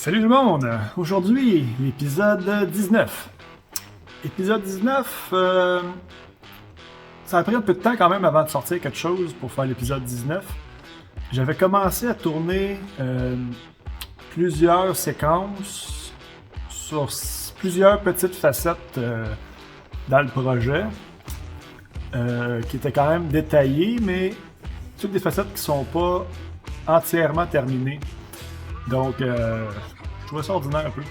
Salut tout le monde! Aujourd'hui, l'épisode 19. Épisode 19, ça a pris un peu de temps quand même avant de sortir quelque chose pour faire l'épisode 19. J'avais commencé à tourner plusieurs séquences sur plusieurs petites facettes dans le projet qui étaient quand même détaillées, mais toutes des facettes qui sont pas entièrement terminées. Donc, je trouvais ça ordinaire un peu.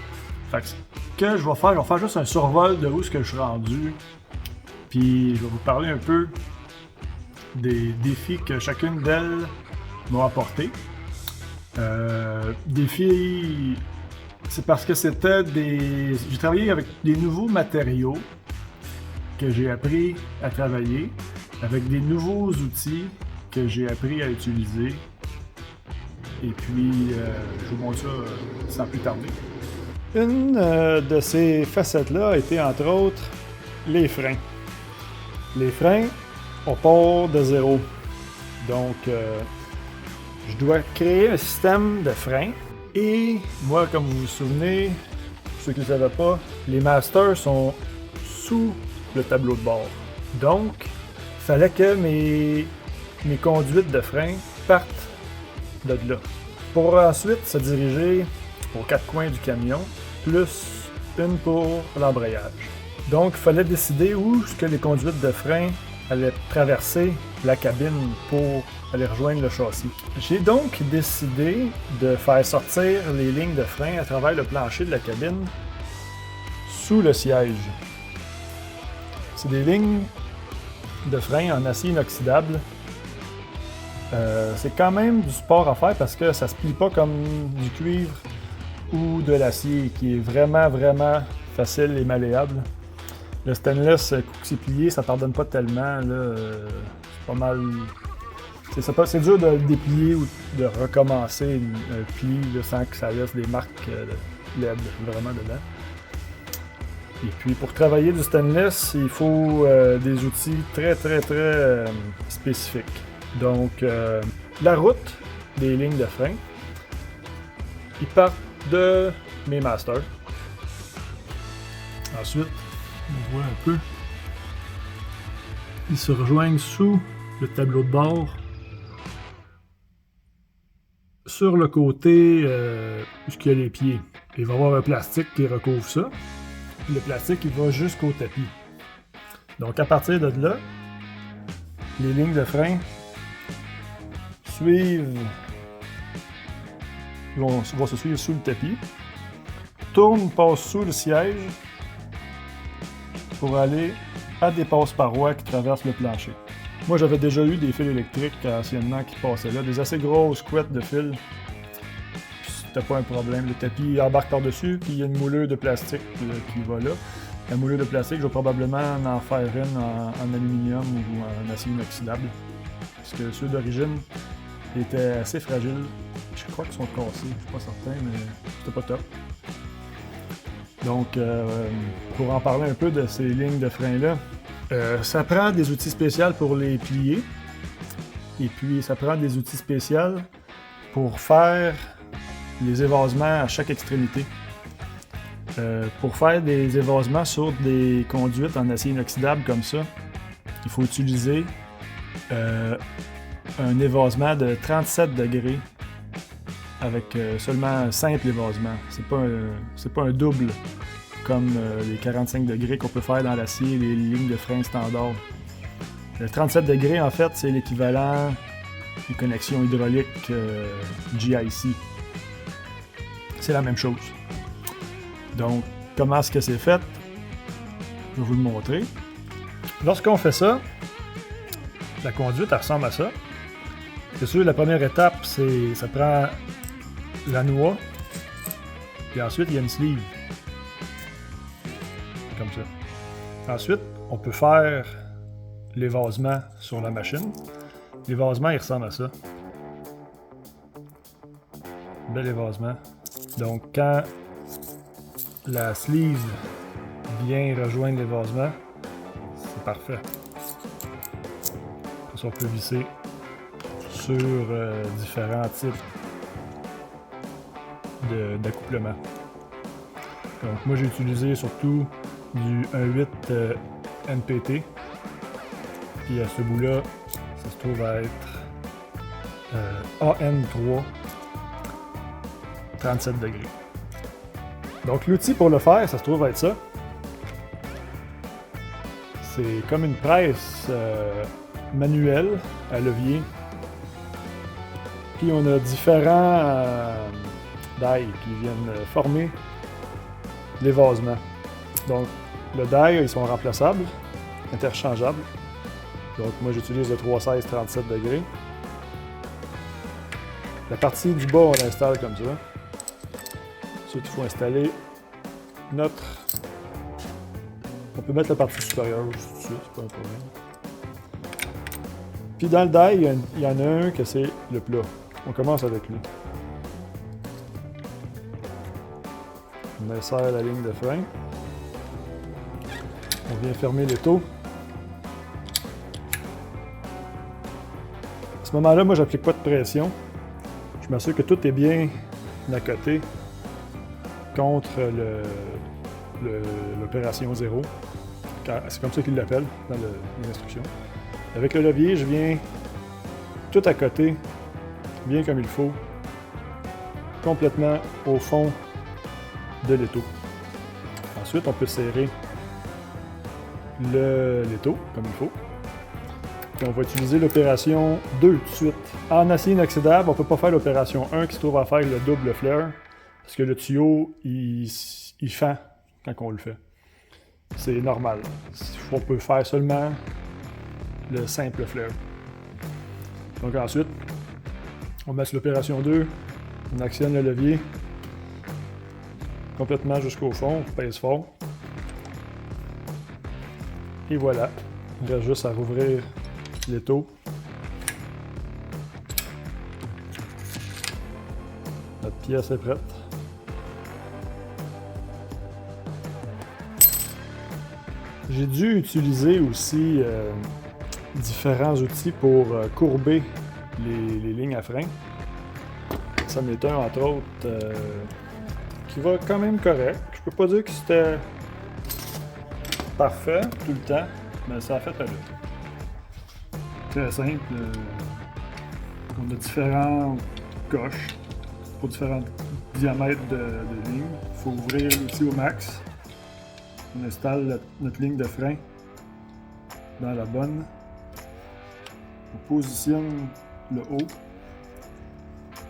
Fait que ce que je vais faire juste un survol de où est-ce que je suis rendu. Puis, je vais vous parler un peu des défis que chacune d'elles m'a apporté. Défis, c'est parce que c'était des... J'ai travaillé avec des nouveaux matériaux que j'ai appris à travailler, avec des nouveaux outils que j'ai appris à utiliser. Et puis, je vous montre ça sans plus tarder. Une de ces facettes-là a été, entre autres, les freins. Les freins, on part de zéro. Donc, je dois créer un système de freins. Et moi, comme vous vous souvenez, pour ceux qui ne le savaient pas, les masters sont sous le tableau de bord. Donc, il fallait que mes conduites de freins partent de là. Pour ensuite se diriger aux quatre coins du camion, plus une pour l'embrayage. Donc, il fallait décider où est-ce que les conduites de frein allaient traverser la cabine pour aller rejoindre le châssis. J'ai donc décidé de faire sortir les lignes de frein à travers le plancher de la cabine sous le siège. C'est des lignes de frein en acier inoxydable. C'est quand même du sport à faire parce que ça se plie pas comme du cuivre ou de l'acier qui est vraiment facile et malléable. Le stainless, coup que c'est plié, ça pardonne pas tellement. Là, c'est pas mal. C'est dur de le déplier ou de recommencer un pli là, sans que ça laisse des marques LED vraiment dedans. Et puis pour travailler du stainless, il faut des outils très spécifiques. Donc, la route des lignes de frein, ils partent de mes masters. Ensuite, on voit un peu, ils se rejoignent sous le tableau de bord. Sur le côté où il y a les pieds, il va y avoir un plastique qui recouvre ça. Puis le plastique, il va jusqu'au tapis. Donc, à partir de là, les lignes de frein vont se suivre sous le tapis, passe sous le siège pour aller à des passe-parois qui traversent le plancher. Moi, j'avais déjà eu des fils électriques anciennement qui passaient là, des assez grosses couettes de fils. C'était pas un problème. Le tapis embarque par-dessus, puis il y a une moulure de plastique qui va là. La moulure de plastique, je vais probablement en faire une en aluminium ou en acier inoxydable. Parce que ceux d'origine étaient assez fragiles. Je crois qu'ils sont cassés, je suis pas certain, mais c'était pas top. Donc, pour en parler un peu de ces lignes de frein-là, ça prend des outils spéciaux pour les plier. Et puis, ça prend des outils spéciaux pour faire les évasements à chaque extrémité. Pour faire des évasements sur des conduites en acier inoxydable comme ça, il faut utiliser un évasement de 37 degrés avec seulement un simple évasement. C'est pas un double comme les 45 degrés qu'on peut faire dans l'acier et les lignes de frein standard. Le 37 degrés, en fait, c'est l'équivalent des connexions hydrauliques GIC. C'est la même chose. Donc, comment est-ce que c'est fait? Je vais vous le montrer. Lorsqu'on fait ça, la conduite, elle ressemble à ça. C'est sûr, la première étape, ça prend la noix, puis ensuite, il y a une sleeve. Comme ça. Ensuite, on peut faire l'évasement sur la machine. L'évasement, il ressemble à ça. Bel évasement. Donc, quand la sleeve vient rejoindre l'évasement, c'est parfait. Après ça, on peut visser sur différents types d'accouplement. Donc moi j'ai utilisé surtout du 1.8 NPT. Puis à ce bout-là, ça se trouve à être AN3 37 degrés. Donc l'outil pour le faire, ça se trouve à être ça. C'est comme une presse manuelle à levier. Puis on a différents die qui viennent former l'évasement. Donc le die, ils sont remplaçables, interchangeables. Donc moi j'utilise le 316 37 degrés. La partie du bas, on l'installe comme ça. Ensuite, il faut installer notre... On peut mettre la partie supérieure juste tout de suite, c'est pas un problème. Puis dans le die, il y en a un que c'est le plat. On commence avec lui. On insère la ligne de frein. On vient fermer l'étau. À ce moment-là, moi, j'applique pas de pression. Je m'assure que tout est bien accoté contre l'opération 0. C'est comme ça qu'ils l'appellent dans l'instruction. Avec le levier, je viens tout accoter, bien comme il faut, complètement au fond de l'étau. Ensuite, on peut serrer l'étau comme il faut. Puis on va utiliser l'opération 2 tout de suite. En acier inoxydable, on ne peut pas faire l'opération 1 qui se trouve à faire le double flare, parce que le tuyau, il fend quand on le fait. C'est normal. On peut faire seulement le simple flare. Donc ensuite, on met sur l'opération 2, on actionne le levier complètement jusqu'au fond, on pèse fort. Et voilà, il reste juste à rouvrir l'étau. Notre pièce est prête. J'ai dû utiliser aussi différents outils pour courber les lignes à frein. Ça en est un, entre autres, qui va quand même correct. Je peux pas dire que c'était parfait tout le temps, mais ça a fait aller. Très simple. On a différentes coches pour différents diamètres de ligne. Il faut ouvrir l'outil au max. On installe notre ligne de frein dans la bonne. On positionne le haut.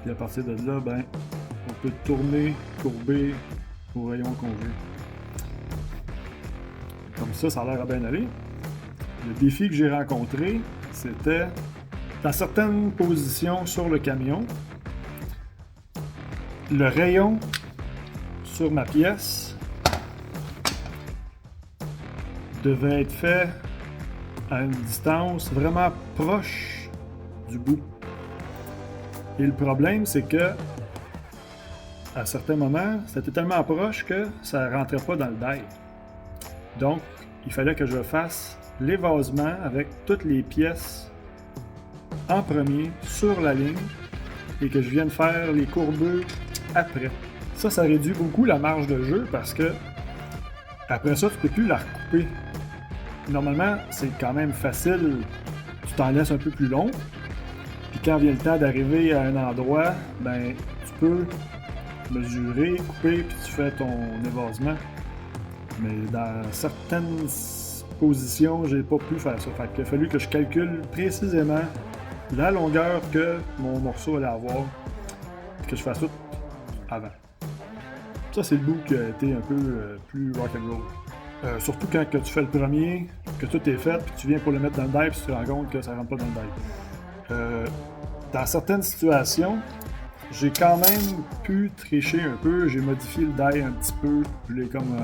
Puis à partir de là, ben, on peut tourner, courber au rayon qu'on veut. Comme ça a l'air à bien aller. Le défi que j'ai rencontré, c'était dans certaines positions sur le camion, le rayon sur ma pièce devait être fait à une distance vraiment proche du bout. Et le problème, c'est que à certains moments, c'était tellement proche que ça ne rentrait pas dans le die. Donc, il fallait que je fasse l'évasement avec toutes les pièces en premier sur la ligne et que je vienne faire les courbures après. Ça réduit beaucoup la marge de jeu parce que après ça, tu ne peux plus la recouper. Normalement, c'est quand même facile. Tu t'en laisses un peu plus long. Puis quand vient le temps d'arriver à un endroit, ben tu peux mesurer, couper, puis tu fais ton évasement. Mais dans certaines positions, j'ai pas pu faire ça. Fait qu'il a fallu que je calcule précisément la longueur que mon morceau allait avoir, et que je fasse tout avant. Ça, c'est le bout qui a été un peu plus rock'n'roll. Surtout quand que tu fais le premier, que tout est fait, puis tu viens pour le mettre dans le die, puis tu te rends compte que ça rentre pas dans le die. Dans certaines situations, j'ai quand même pu tricher un peu. J'ai modifié le die un petit peu. Je l'ai comme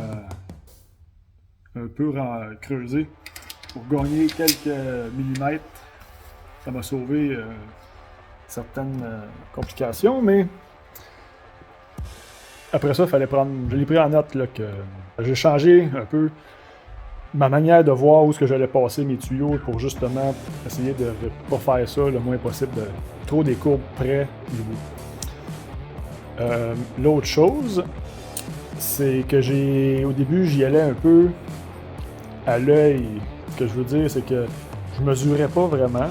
un peu creusé pour gagner quelques millimètres. Ça m'a sauvé certaines complications, mais après ça, je l'ai pris en note là, que j'ai changé un peu ma manière de voir où est-ce que j'allais passer mes tuyaux pour justement essayer de ne pas faire ça le moins possible, de trop des courbes près du bout. L'autre chose, c'est que au début, j'y allais un peu à l'œil. Ce que je veux dire, c'est que je mesurais pas vraiment,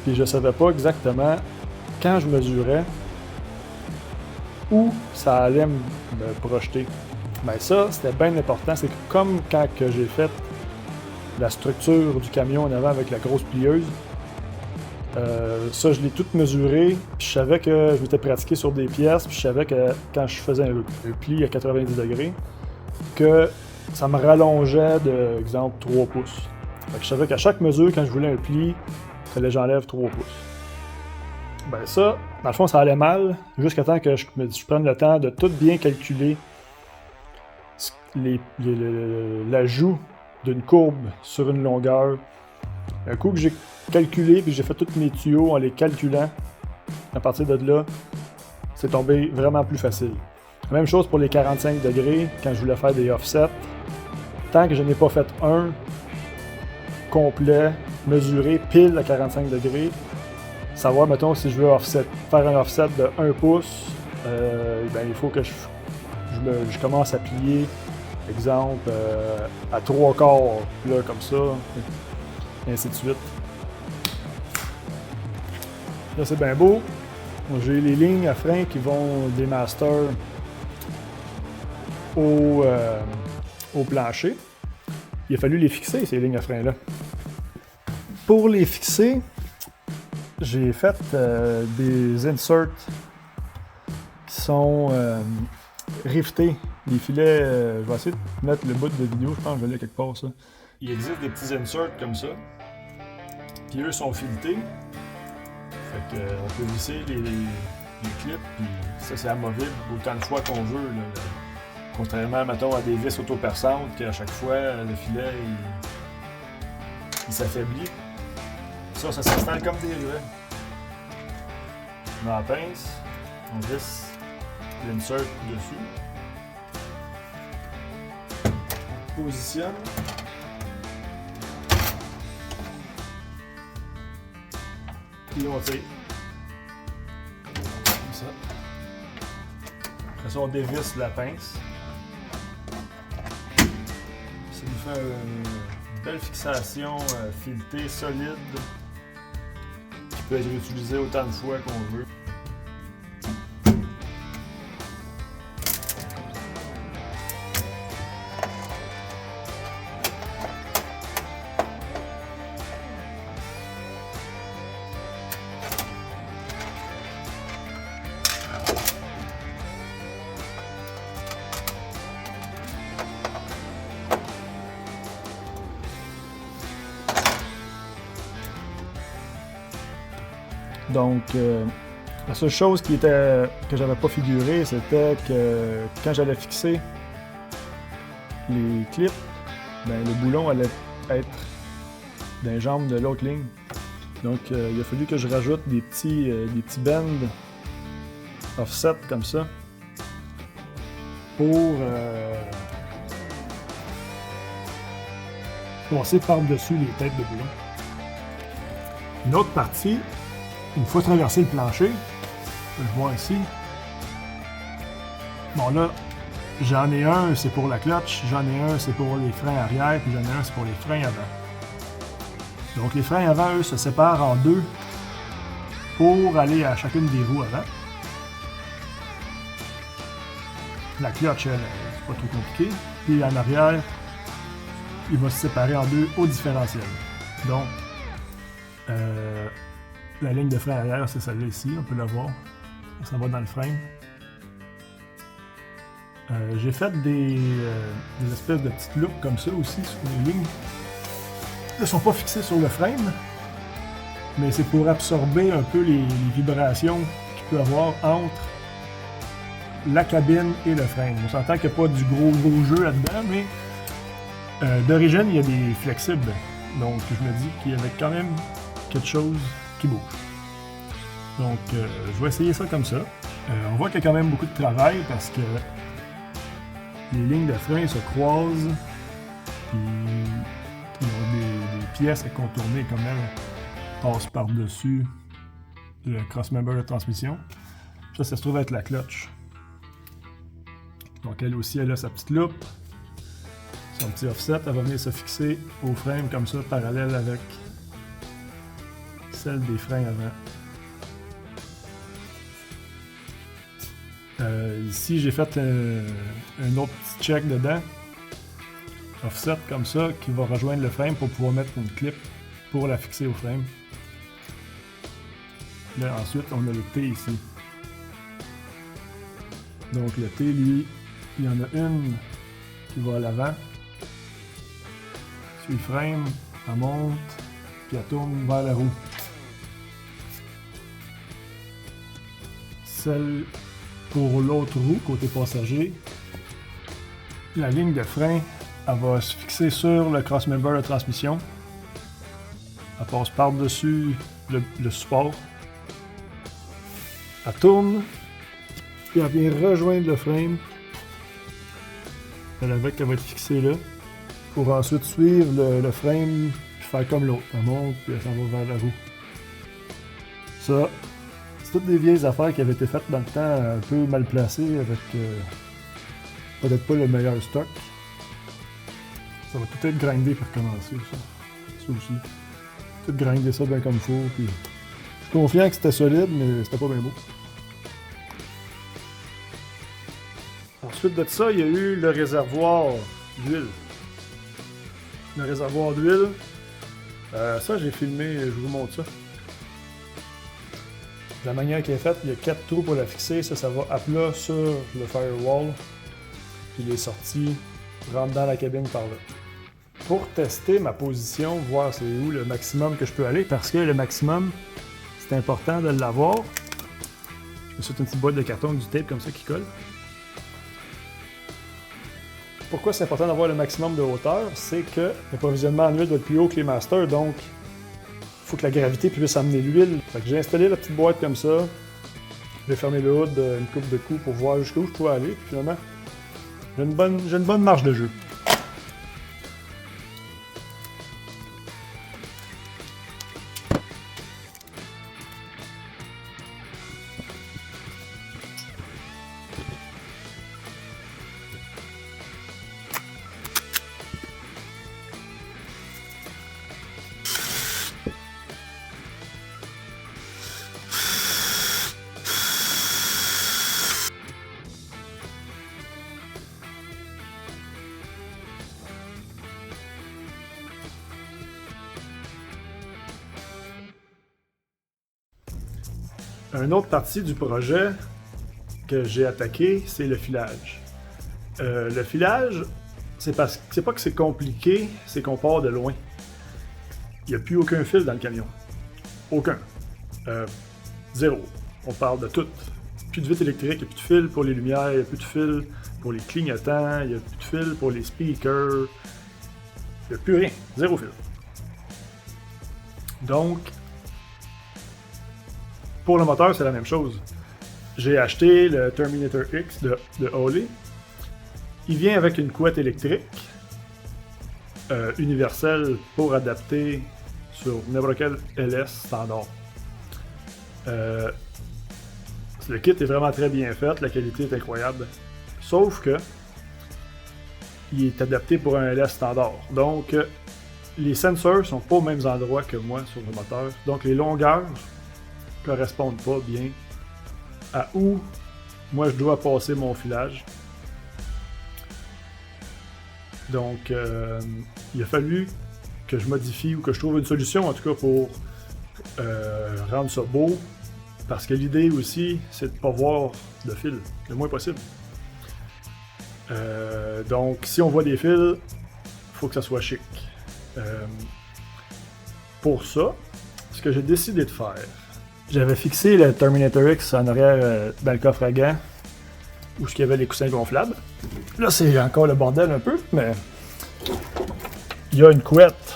puis je savais pas exactement quand je mesurais où ça allait me projeter. Ben ça, c'était bien important. C'est que comme quand que j'ai fait la structure du camion en avant avec la grosse plieuse, ça, je l'ai tout mesuré, puis je savais que je m'étais pratiqué sur des pièces, puis je savais que quand je faisais un pli à 90 degrés, que ça me rallongeait de, exemple, 3 pouces. Fait que je savais qu'à chaque mesure, quand je voulais un pli, il fallait que j'enlève 3 pouces. Ben ça, dans le fond, ça allait mal, jusqu'à temps que je prenne le temps de tout bien calculer l'ajout d'une courbe sur une longueur. Un coup que j'ai calculé, puis j'ai fait tous mes tuyaux en les calculant, à partir de là, c'est tombé vraiment plus facile. Même chose pour les 45 degrés, quand je voulais faire des offsets. Tant que je n'ai pas fait un complet, mesuré, pile à 45 degrés, savoir, mettons, si je veux faire un offset de 1 pouce, ben, il faut que je commence à plier, exemple, à 3/4, là, comme ça, et ainsi de suite. Là, c'est bien beau. J'ai les lignes à frein qui vont des masters au plancher. Il a fallu les fixer, ces lignes à frein-là. Pour les fixer, j'ai fait des inserts qui sont riftés. Les filets, je vais essayer de mettre le bout de vidéo, je pense que je vais aller quelque part ça. Il existe des petits inserts comme ça. Puis eux sont filetés. Fait que, on peut visser les clips, puis ça c'est amovible autant de fois qu'on veut. Là. Contrairement, mettons, à des vis autoperçantes, qu'à chaque fois, le filet, il s'affaiblit. Ça s'installe comme des ruelles. On met la pince, on visse l'insert dessus. Positionne. Puis on tire. Comme ça. Après ça, on dévisse la pince. Ça nous fait une belle fixation filetée, solide, qui peut être utilisée autant de fois qu'on veut. Donc, la seule chose que j'avais pas figuré, c'était que quand j'allais fixer les clips, ben, le boulon allait être dans les jambes de l'autre ligne. Donc, il a fallu que je rajoute des petits bends offset comme ça pour passer par-dessus les têtes de boulon. Une autre partie, une fois traversé le plancher, je vois ici. Bon là, j'en ai un, c'est pour la clutch, j'en ai un, c'est pour les freins arrière, puis j'en ai un, c'est pour les freins avant. Donc les freins avant, eux, se séparent en deux pour aller à chacune des roues avant. La clutch, elle, c'est pas trop compliqué. Puis en arrière, il va se séparer en deux au différentiel. Donc, la ligne de frein arrière, c'est celle-là ici, on peut la voir. Ça va dans le frame. J'ai fait des espèces de petites loupes comme ça aussi sur les lignes. Elles ne sont pas fixées sur le frame, mais c'est pour absorber un peu les vibrations qu'il peut y avoir entre la cabine et le frame. On s'entend qu'il n'y a pas du gros jeu là-dedans, mais d'origine, il y a des flexibles. Donc, je me dis qu'il y avait quand même quelque chose qui bouge. Donc, je vais essayer ça comme ça. On voit qu'il y a quand même beaucoup de travail parce que les lignes de frein se croisent, puis ils ont des pièces à contourner comme elles passent par-dessus le crossmember de transmission. Ça se trouve être la clutch. Donc elle aussi, elle a sa petite loupe, son petit offset, elle va venir se fixer au frame comme ça, parallèle avec celle des freins avant. Ici, j'ai fait un autre petit check dedans, offset comme ça, qui va rejoindre le frame pour pouvoir mettre une clip pour la fixer au frame. Là, ensuite, on a le T ici. Donc le T, lui, il y en a une qui va à l'avant. Sur le frame, elle monte, puis elle tourne vers la roue. Celle pour l'autre roue, côté passager, la ligne de frein, elle va se fixer sur le crossmember de transmission. Elle passe par-dessus le support. Elle tourne, puis elle vient rejoindre le frame. Elle va être fixée là, pour ensuite suivre le frame, puis faire comme l'autre. Elle monte, puis elle s'en va vers la roue. Ça, c'est toutes des vieilles affaires qui avaient été faites dans le temps, un peu mal placées, avec peut-être pas le meilleur stock. Ça va tout être grindé pour recommencer, ça. Ça aussi. Tout grinder ça bien comme il faut, puis... Je suis confiant que c'était solide, mais c'était pas bien beau. Ensuite de ça, il y a eu le réservoir d'huile. Le réservoir d'huile, ça j'ai filmé, je vous montre ça. La manière qui est faite, il y a 4 trous pour la fixer, ça va à plat sur le firewall. Puis les sorties rentrent dans la cabine par là. Pour tester ma position, voir c'est où le maximum que je peux aller, parce que le maximum, c'est important de l'avoir. Je me suis fait une petite boîte de carton avec du tape comme ça qui colle. Pourquoi c'est important d'avoir le maximum de hauteur? C'est que l'approvisionnement en huile doit être plus haut que les masters, donc il faut que la gravité puisse amener l'huile. J'ai installé la petite boîte comme ça. J'ai fermé le hood une couple de coups pour voir jusqu'où je pouvais aller. Puis finalement, j'ai une bonne marge de jeu. Une autre partie du projet que j'ai attaqué, c'est le filage. Le filage, c'est pas que c'est compliqué, c'est qu'on part de loin. Il n'y a plus aucun fil dans le camion. Aucun. Zéro. On parle de tout. Plus de vitre électrique, il n'y a plus de fil pour les lumières, il n'y a plus de fil pour les clignotants, il n'y a plus de fil pour les speakers. Il n'y a plus rien. Zéro fil. Donc, pour le moteur, c'est la même chose. J'ai acheté le Terminator X de Holley. Il vient avec une couette électrique universelle pour adapter sur n'importe quel LS standard. Le kit est vraiment très bien fait, la qualité est incroyable. Sauf que il est adapté pour un LS standard. Donc, les sensors sont pas aux mêmes endroits que moi sur le moteur. Donc, les longueurs correspondent pas bien à où moi je dois passer mon filage. Donc il a fallu que je modifie ou que je trouve une solution en tout cas pour rendre ça beau, parce que l'idée aussi c'est de pas voir de fil le moins possible. Donc si on voit des fils, il faut que ça soit chic. Pour ça, ce que j'ai décidé de faire, j'avais fixé le Terminator X en arrière dans le coffre à gants, où il y avait les coussins gonflables. Là, c'est encore le bordel un peu, mais il y a une couette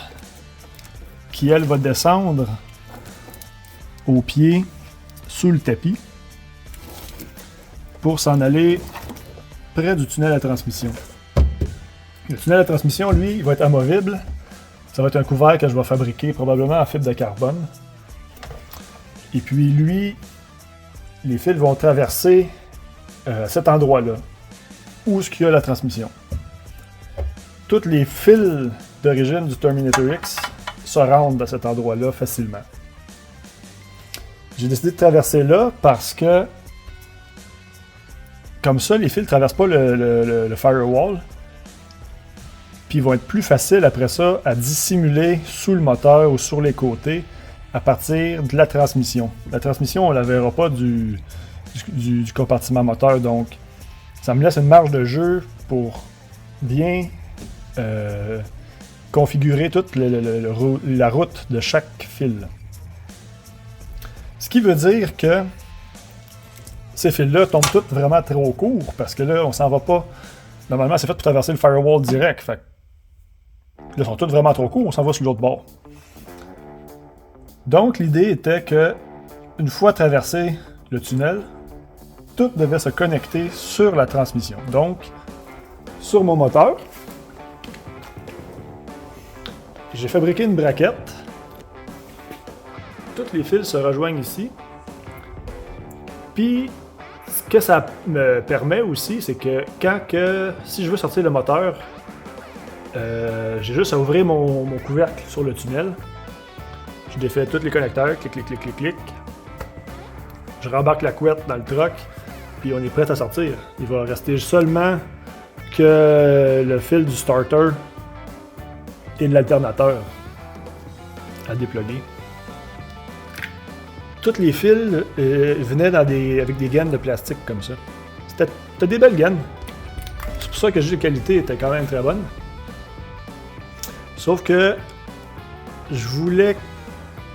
qui, elle, va descendre au pied, sous le tapis, pour s'en aller près du tunnel à transmission. Le tunnel à transmission, lui, il va être amovible. Ça va être un couvert que je vais fabriquer probablement en fibre de carbone. Et puis lui, les fils vont traverser cet endroit-là. où est-ce qu'il y a la transmission. Tous les fils d'origine du Terminator X se rendent à cet endroit-là facilement. J'ai décidé de traverser là parce que comme ça, les fils ne traversent pas le firewall. Puis ils vont être plus faciles après ça à dissimuler sous le moteur ou sur les côtés à partir de la transmission. La transmission, on ne la verra pas du compartiment moteur, donc ça me laisse une marge de jeu pour bien configurer toute la route de chaque fil. Ce qui veut dire que ces fils-là tombent tous vraiment trop courts parce que là, on s'en va pas. Normalement, c'est fait pour traverser le firewall direct. Fait là, ils sont tous vraiment trop courts, on s'en va sur l'autre bord. Donc, l'idée était que, une fois traversé le tunnel, tout devait se connecter sur la transmission. Donc, sur mon moteur, j'ai fabriqué une braquette. Tous les fils se rejoignent ici. Puis, ce que ça me permet aussi, c'est que si je veux sortir le moteur, j'ai juste à ouvrir mon couvercle sur le tunnel. Je défais tous les connecteurs, clic, clic, clic, clic, clic. Je rembarque la couette dans le truck, puis on est prêt à sortir. Il va rester seulement que le fil du starter et de l'alternateur à déploguer. Tous les fils venaient avec des gaines de plastique comme ça. C'était des belles gaines. C'est pour ça que la qualité était quand même très bonne. Sauf que je voulais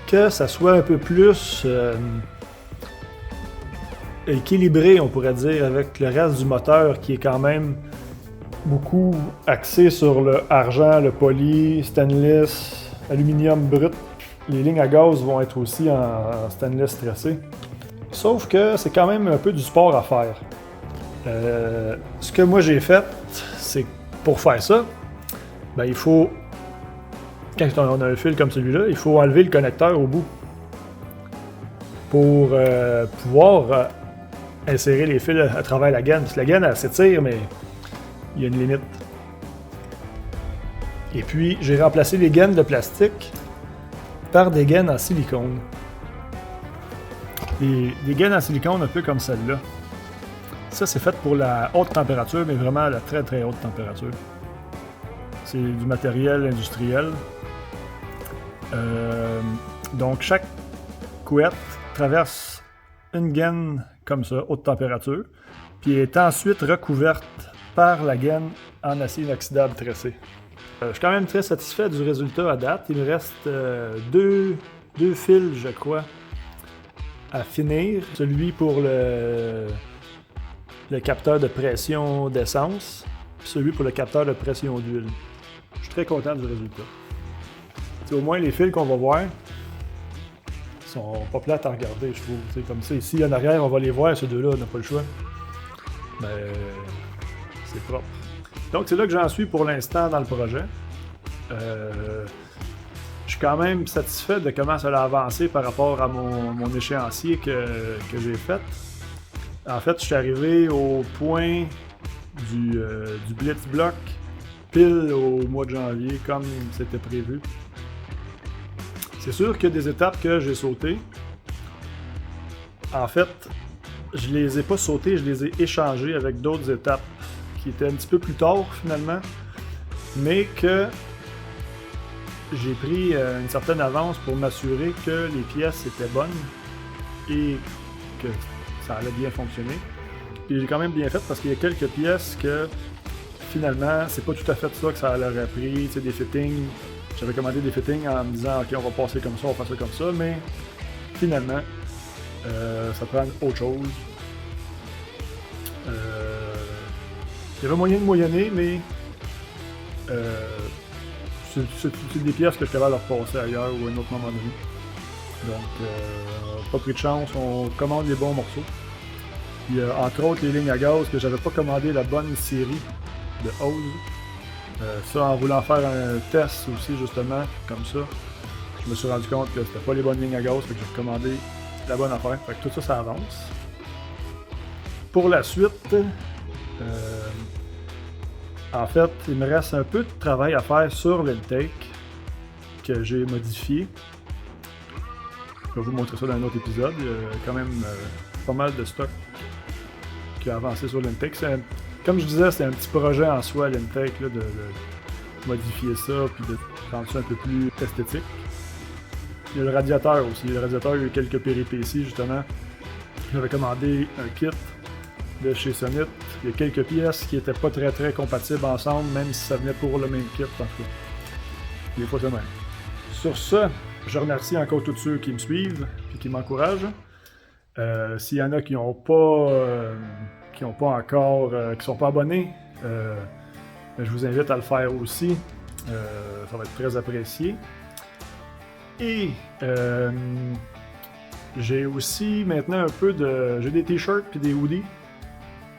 que ça soit un peu plus équilibré, on pourrait dire, avec le reste du moteur qui est quand même beaucoup axé sur le argent, le poly, stainless, aluminium brut. Les lignes à gaz vont être aussi en stainless stressé. Sauf que c'est quand même un peu du sport à faire. Ce que moi j'ai fait, c'est que pour faire ça, ben il faut, quand on a un fil comme celui-là, il faut enlever le connecteur au bout pour pouvoir insérer les fils à travers la gaine. Parce que la gaine, elle s'étire, mais il y a une limite. Et puis, j'ai remplacé les gaines de plastique par des gaines en silicone. Des gaines en silicone un peu comme celle-là. Ça, c'est fait pour la haute température, mais vraiment la très très haute température. C'est du matériel industriel. Donc, chaque couette traverse une gaine comme ça, haute température, puis est ensuite recouverte par la gaine en acier inoxydable tressé. Je suis quand même très satisfait du résultat à date. Il me reste deux fils, je crois, à finir. Celui pour le capteur de pression d'essence, puis celui pour le capteur de pression d'huile. Je suis très content du résultat. T'sais, au moins, les fils qu'on va voir sont pas plates à regarder, je trouve. T'sais, comme ça, ici en arrière, on va les voir, ces deux-là, on n'a pas le choix. Mais c'est propre. Donc, c'est là que j'en suis pour l'instant dans le projet. Je suis quand même satisfait de comment ça a avancé par rapport à mon échéancier que j'ai fait. En fait, je suis arrivé au point du Blitz Block pile au mois de janvier, comme c'était prévu. C'est sûr qu'il y a des étapes que j'ai sautées. En fait, je les ai pas sautées, je les ai échangées avec d'autres étapes qui étaient un petit peu plus tard finalement, mais que j'ai pris une certaine avance pour m'assurer que les pièces étaient bonnes et que ça allait bien fonctionner. Puis j'ai quand même bien fait parce qu'il y a quelques pièces que finalement c'est pas tout à fait ça que ça aurait pris, tu sais, des fittings. J'avais commandé des fittings en me disant ok on va passer comme ça, on va faire ça comme ça, mais finalement ça prend autre chose. Il y avait moyen de moyenner, mais c'est des pièces que je suis capable de repasser ailleurs ou à un autre moment de vie. Donc, pas pris de chance, on commande les bons morceaux. Il y a entre autres les lignes à gaz que j'avais pas commandé la bonne série de hoses. Ça, en voulant faire un test aussi, justement, comme ça, je me suis rendu compte que c'était pas les bonnes lignes à gaz, fait que j'ai commandé la bonne affaire. Fait que tout ça, ça avance. Pour la suite, En fait, il me reste un peu de travail à faire sur l'intake que j'ai modifié. Je vais vous montrer ça dans un autre épisode. Il y a quand même pas mal de stock qui a avancé sur l'intake. Comme je disais, c'est un petit projet en soi, l'intake, de modifier ça puis de rendre ça un peu plus esthétique. Il y a le radiateur aussi. Le radiateur, il y a eu quelques péripéties justement. J'avais commandé un kit de chez Summit. Il y a quelques pièces qui n'étaient pas très compatibles ensemble, même si ça venait pour le même kit. En tout cas, des fois, c'est même. Sur ce, je remercie encore tous ceux qui me suivent et qui m'encouragent. S'il y en a qui n'ont pas, encore, qui sont pas abonnés, je vous invite à le faire aussi. Ça va être très apprécié. Et j'ai aussi maintenant un peu de... J'ai des t-shirts puis des hoodies.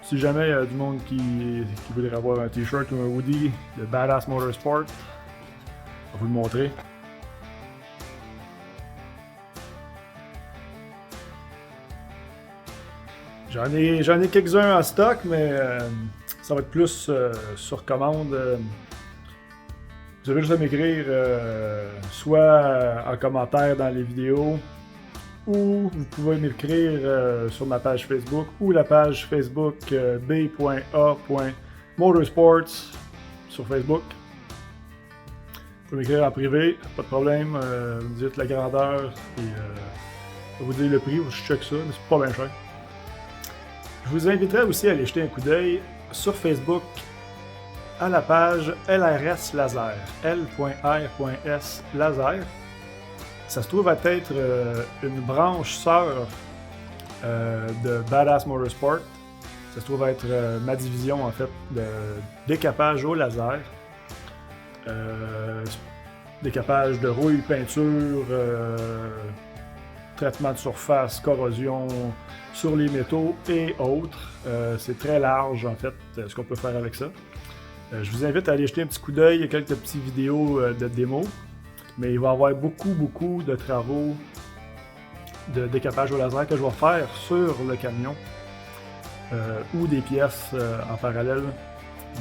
Si jamais il y a du monde qui voudrait avoir un t-shirt ou un hoodie de Badass Motorsport, je vais vous le montrer. J'en ai quelques-uns en stock, mais ça va être plus sur commande. Vous avez juste à m'écrire soit en commentaire dans les vidéos, ou vous pouvez m'écrire sur ma page Facebook ou la page Facebook b.a.motorsports sur Facebook. Vous pouvez m'écrire en privé, pas de problème. Vous me dites la grandeur et je vais vous dire le prix, je check ça, mais c'est pas bien cher. Je vous inviterai aussi à aller jeter un coup d'œil sur Facebook à la page LRS Laser, L.R.S Laser. Ça se trouve à être une branche sœur de Badass Motorsport. Ça se trouve à être ma division en fait de décapage au laser. Décapage de rouille, peinture, traitement de surface, corrosion sur les métaux et autres. C'est très large en fait ce qu'on peut faire avec ça. Je vous invite à aller jeter un petit coup d'œil, il y a quelques petites vidéos de démo, mais il va y avoir beaucoup de travaux de décapage au laser que je vais faire sur le camion ou des pièces en parallèle.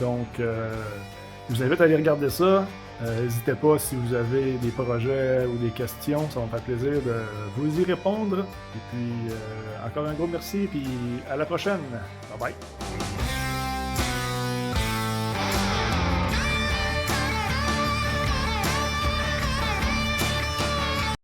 Donc, je vous invite à aller regarder ça. N'hésitez pas si vous avez des projets ou des questions, ça va me faire plaisir de vous y répondre. Et puis, encore un gros merci, puis à la prochaine. Bye bye!